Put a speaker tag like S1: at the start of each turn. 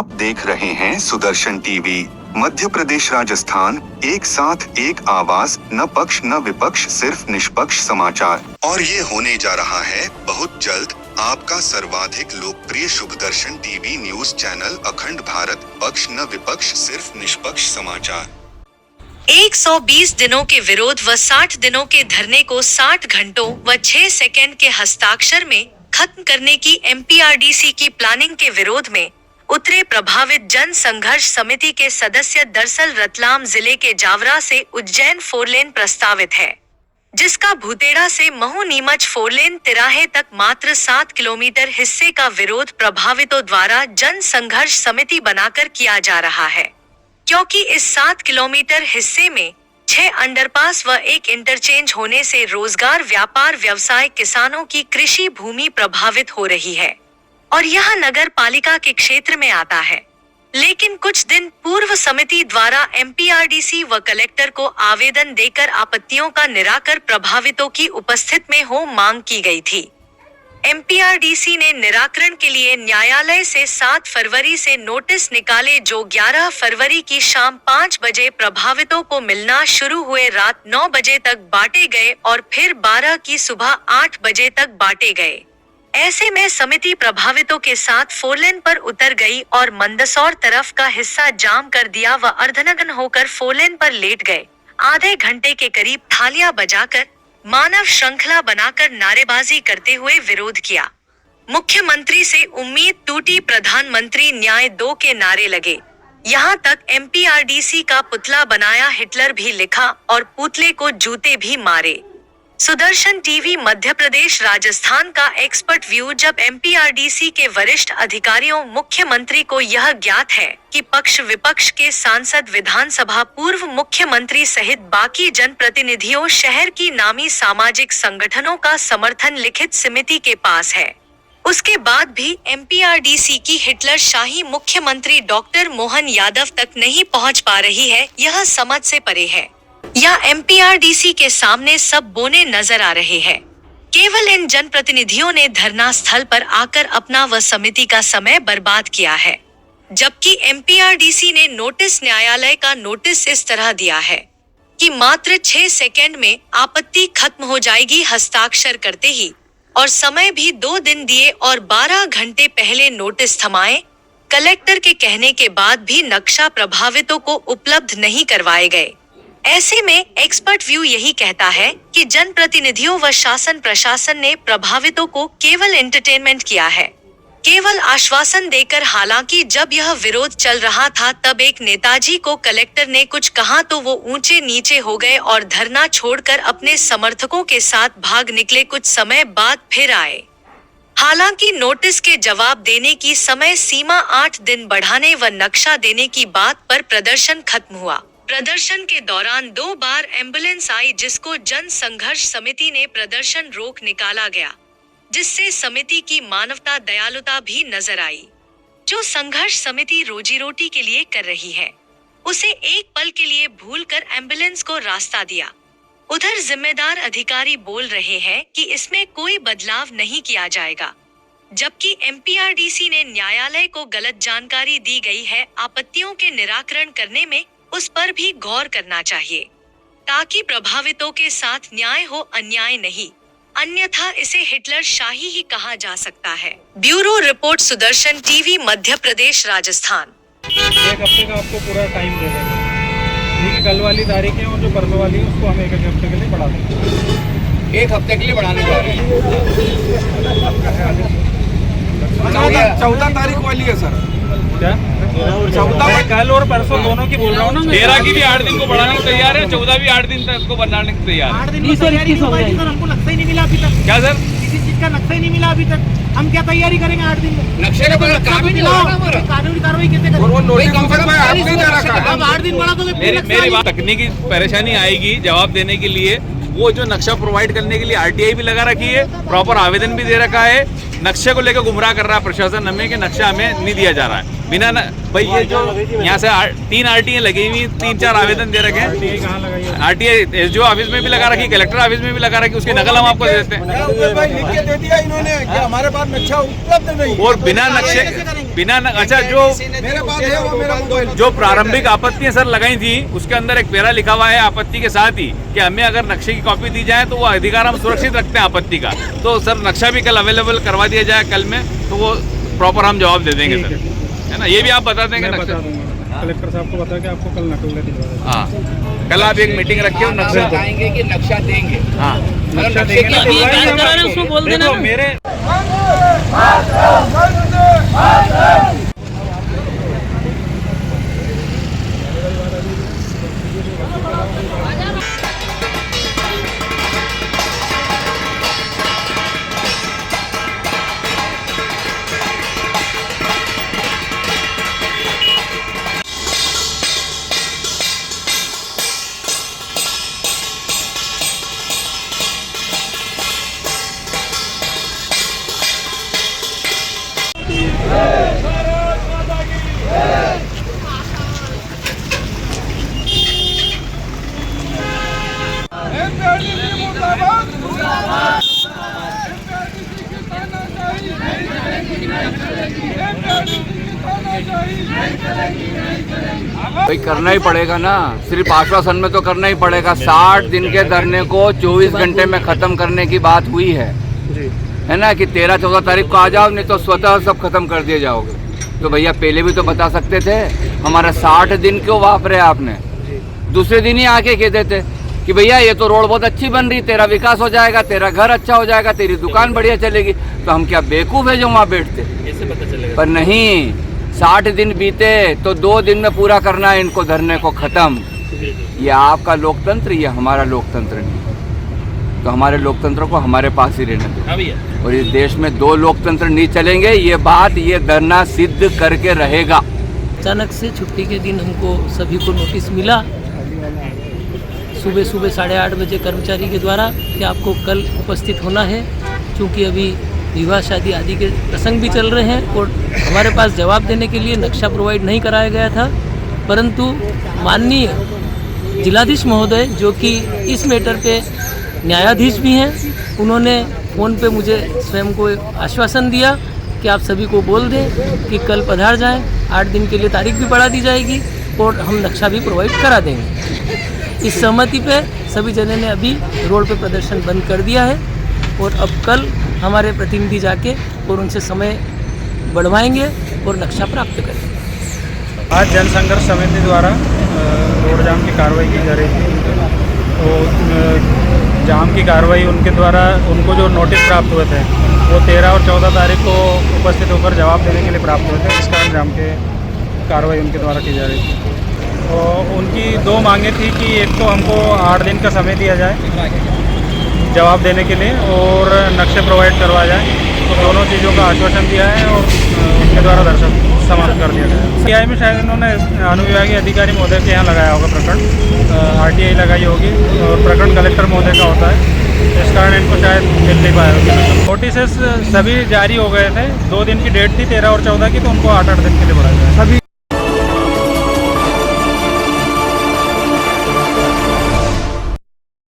S1: आप देख रहे हैं सुदर्शन टीवी। मध्य प्रदेश राजस्थान, एक साथ एक आवाज, न पक्ष न विपक्ष, सिर्फ निष्पक्ष समाचार। और ये होने जा रहा है बहुत जल्द आपका सर्वाधिक लोकप्रिय शुभदर्शन टीवी न्यूज चैनल अखंड भारत, पक्ष न विपक्ष, सिर्फ निष्पक्ष समाचार।
S2: 120 दिनों के विरोध व 60 दिनों के धरने को 60 घंटों व 6 सेकंड के हस्ताक्षर में खत्म करने की एमपीआरडीसी की प्लानिंग के विरोध में उतरे प्रभावित जन संघर्ष समिति के सदस्य। दरअसल रतलाम जिले के जावरा से उज्जैन 4 लेन प्रस्तावित है, जिसका भूतेड़ा से महू नीमच 4 लेन तिराहे तक मात्र 7 किलोमीटर हिस्से का विरोध प्रभावितों द्वारा जन संघर्ष समिति बनाकर किया जा रहा है, क्योंकि इस 7 किलोमीटर हिस्से में 6 अंडरपास व 1 इंटरचेंज होने से रोजगार, व्यापार, व्यवसाय, किसानों की कृषि भूमि प्रभावित हो रही है और यह नगर पालिका के क्षेत्र में आता है। लेकिन कुछ दिन पूर्व समिति द्वारा एमपीआरडीसी व कलेक्टर को आवेदन देकर आपत्तियों का निराकरण प्रभावितों की उपस्थित में हो मांग की गई थी। एमपीआरडीसी ने निराकरण के लिए न्यायालय से 7 फरवरी से नोटिस निकाले, जो 11 फरवरी की शाम 5 बजे प्रभावितों को मिलना शुरू हुए, रात 9 बजे तक बांटे गए और फिर 12 की सुबह 8 बजे तक बांटे गए। ऐसे में समिति प्रभावितों के साथ 4 लेन पर उतर गई और मंदसौर तरफ का हिस्सा जाम कर दिया व अर्धनग्न होकर 4 लेन पर लेट गए। आधे घंटे के करीब थालियां बजाकर, मानव श्रृंखला बनाकर नारेबाजी करते हुए विरोध किया। मुख्यमंत्री से उम्मीद टूटी, प्रधानमंत्री न्याय दो के नारे लगे। यहाँ तक एमपीआरडीसी का पुतला बनाया, हिटलर भी लिखा और पुतले को जूते भी मारे। सुदर्शन टीवी मध्य प्रदेश राजस्थान का एक्सपर्ट व्यू। जब एमपीआरडीसी के वरिष्ठ अधिकारियों, मुख्यमंत्री को यह ज्ञात है कि पक्ष विपक्ष के सांसद, विधानसभा पूर्व मुख्यमंत्री सहित बाकी जनप्रतिनिधियों, शहर की नामी सामाजिक संगठनों का समर्थन लिखित समिति के पास है, उसके बाद भी एमपीआरडीसी की हिटलर शाही मुख्यमंत्री डॉक्टर मोहन यादव तक नहीं पहुंच पा रही है, यह समझ से परे है। या एमपीआरडीसी के सामने सब बोने नजर आ रहे हैं। केवल इन जनप्रतिनिधियों ने धरना स्थल पर आकर अपना व समिति का समय बर्बाद किया है, जबकि एमपीआरडीसी ने नोटिस, न्यायालय का नोटिस इस तरह दिया है कि मात्र 6 सेकंड में आपत्ति खत्म हो जाएगी हस्ताक्षर करते ही, और समय भी 2 दिन दिए और 12 घंटे पहले नोटिस थमाए। कलेक्टर के कहने के बाद भी नक्शा प्रभावितों को उपलब्ध नहीं करवाए गए। ऐसे में एक्सपर्ट व्यू यही कहता है कि जनप्रतिनिधियों व शासन प्रशासन ने प्रभावितों को केवल एंटरटेनमेंट किया है, केवल आश्वासन देकर। हालांकि जब यह विरोध चल रहा था तब एक नेताजी को कलेक्टर ने कुछ कहा तो वो ऊंचे नीचे हो गए और धरना छोड़कर अपने समर्थकों के साथ भाग निकले। कुछ समय बाद फिर आए। हालांकि नोटिस के जवाब देने की समय सीमा 8 दिन बढ़ाने व नक्शा देने की बात पर प्रदर्शन खत्म हुआ। प्रदर्शन के दौरान 2 बार एम्बुलेंस आई, जिसको जन संघर्ष समिति ने प्रदर्शन रोक निकाला गया, जिससे समिति की मानवता, दयालुता भी नजर आई। जो संघर्ष समिति रोजी रोटी के लिए कर रही है, उसे एक पल के लिए भूलकर एम्बुलेंस को रास्ता दिया। उधर जिम्मेदार अधिकारी बोल रहे हैं कि इसमें कोई बदलाव नहीं किया जाएगा, जबकि एमपीआरडीसी ने न्यायालय को गलत जानकारी दी गई है। आपत्तियों के निराकरण करने में उस पर भी गौर करना चाहिए, ताकि प्रभावितों के साथ न्याय हो, अन्याय नहीं, अन्यथा इसे हिटलर शाही ही कहा जा सकता है। Bureau report, Sudarshan TV Madhya Pradesh Rajasthan.
S3: 1 हफ्ते का आपको पूरा टाइम दे देंगे। कल वाली तारीख है और जो परसों वाली है उसको हम 1 हफ्ते के लिए बढ़ा देंगे।
S4: 1 हफ्ते के लिए बढ़ाने जा रहे हैं।
S5: 14 तारीख वाली है सर।
S3: क्या 14? कल और परसों दोनों की बोल रहा हूँ ना।
S6: 13 की भी 8 दिन को बढ़ाने को तैयार है, 14 भी 8 दिन तक को बढ़ाने को तैयार है।
S5: 8 दिन की तैयारी नहीं हुई सर, हमको नक्शा ही नहीं मिला अभी तक।
S6: क्या सर?
S5: किसी चीज का नक्शा ही नहीं मिला अभी तक, हम क्या तैयारी करेंगे 8 दिन में?
S4: नक्शे का कानूनी
S5: कार्रवाई कैसे करें?
S4: और वो नोटिस कम से कम 8 दिन का रखा है।
S5: अब 8 दिन बढ़ा तो
S6: मेरी बात, तकनीकी परेशानी आएगी जवाब देने के लिए। वो जो नक्शा प्रोवाइड करने के लिए आरटीआई भी लगा रखी है, प्रॉपर आवेदन भी दे रखा है। नक्शे को लेकर गुमराह कर रहा है प्रशासन हमें कि नक्शा हमें नहीं दिया जा रहा है। भाई ये जो यहाँ से 3 RTA लगी हुई, 3-4 आवेदन दे रखे हैं।
S3: RTA कहाँ लगाई है?
S6: RTA SDO ऑफिस में भी लगा रखी, कलेक्टर ऑफिस में भी लगा रखी, उसकी नकल हम आपको दे देते हैं।
S4: लिख के दे दिया इन्होंने कि हमारे पास नक्शा उपलब्ध नहीं।
S6: और बिना नक्शे अच्छा जो
S4: मेरे पास है वो मेरा मोबाइल।
S6: जो प्रारंभिक आपत्तियां सर लगाई थी उसके अंदर एक पेरा लिखा हुआ है आपत्ति के साथ ही कि हमें अगर नक्शे की कॉपी दी जाए तो वो अधिकार हम सुरक्षित रखते हैं आपत्ति का। तो सर नक्शा भी कल अवेलेबल करवा दिया जाए कल में, तो वो प्रॉपर हम जवाब दे देंगे सर, है ना। ये भी आप बता देंगे
S3: मैं
S6: नक्शा।
S3: बता दूंगा, कलेक्टर साहब को बता के आपको कल नकल दे दिलवा देंगे।
S6: हाँ, कल आप एक मीटिंग रखिए और नक्शा
S4: आएंगे कि नक्शा देंगे।
S6: हाँ
S3: नक्शा देंगे ना, दिलवाएंगे हम आपको। देखो मेरे
S7: भाई करना ही पड़ेगा ना, सिर्फ आश्वासन में तो करना ही पड़ेगा। 60 दिन के धरने को 24 घंटे में खत्म करने की बात हुई है ना, कि 13-14 तारीख को आ जाओ, नहीं तो स्वतः सब खत्म कर दिए जाओगे। तो भैया पहले भी तो बता सकते थे, हमारा 60 दिन क्यों वाप रहे आपने? दूसरे दिन ही आके कह देते कि भैया ये तो रोड बहुत अच्छी बन रही, तेरा विकास हो जाएगा, तेरा घर अच्छा हो जाएगा, तेरी दुकान बढ़िया चलेगी। तो हम क्या बेवकूफ़ है जो वहाँ बैठते? पर नहीं, 60 दिन बीते तो 2 दिन में पूरा करना है इनको धरने को खत्म। ये आपका लोकतंत्र, ये हमारा लोकतंत्र नहीं। तो हमारे लोकतंत्र को हमारे पास ही रहने दो। और इस देश में 2 लोकतंत्र नहीं चलेंगे, ये बात ये धरना सिद्ध करके रहेगा।
S8: अचानक से छुट्टी के दिन हमको सभी को नोटिस मिला सुबह 8:30 बजे कर्मचारी के द्वारा कि आपको कल उपस्थित होना है, क्योंकि अभी विवाह शादी आदि के प्रसंग भी चल रहे हैं और हमारे पास जवाब देने के लिए नक्शा प्रोवाइड नहीं कराया गया था। परंतु माननीय जिलाधीश महोदय, जो कि इस मैटर पे न्यायाधीश भी हैं, उन्होंने फ़ोन पे मुझे स्वयं को आश्वासन दिया कि आप सभी को बोल दें कि कल पधार जाएं, 8 दिन के लिए तारीख भी बढ़ा दी जाएगी और हम नक्शा भी प्रोवाइड करा देंगे। इस सहमति पे सभी जने ने अभी रोड पे प्रदर्शन बंद कर दिया है और अब कल हमारे प्रतिनिधि जाके और उनसे समय बढ़वाएंगे और नक्शा प्राप्त करेंगे।
S3: आज जन संघर्ष समिति द्वारा रोड जाम की कार्रवाई की जा रही थी। तो जाम की कार्रवाई उनके द्वारा उनको जो नोटिस प्राप्त हुए थे वो 13 और 14 तारीख को उपस्थित होकर जवाब देने के लिए प्राप्त हुए थे। इस कारण जाम के कार्रवाई उनके द्वारा की जा रही थी। तो उनकी 2 मांगें थी कि एक तो हमको 8 दिन का समय दिया जाए जवाब देने के लिए और नक्शे प्रोवाइड करवाया जाए। तो दोनों चीज़ों का आश्वासन दिया है और उनके द्वारा दर्शन समाप्त कर दिया गया। सीआई में शायद इन्होंने अनुविभागीय अधिकारी महोदय के यहाँ लगाया होगा प्रकरण, RTI लगाई होगी और प्रकरण कलेक्टर महोदय का होता है, इस कारण इनको शायद मिल नहीं पाया होगा। नोटिस सभी जारी हो गए थे। 2 दिन की डेट थी 13 और 14 की, तो उनको 8-8 दिन के लिए बढ़ाया गया।
S5: सभी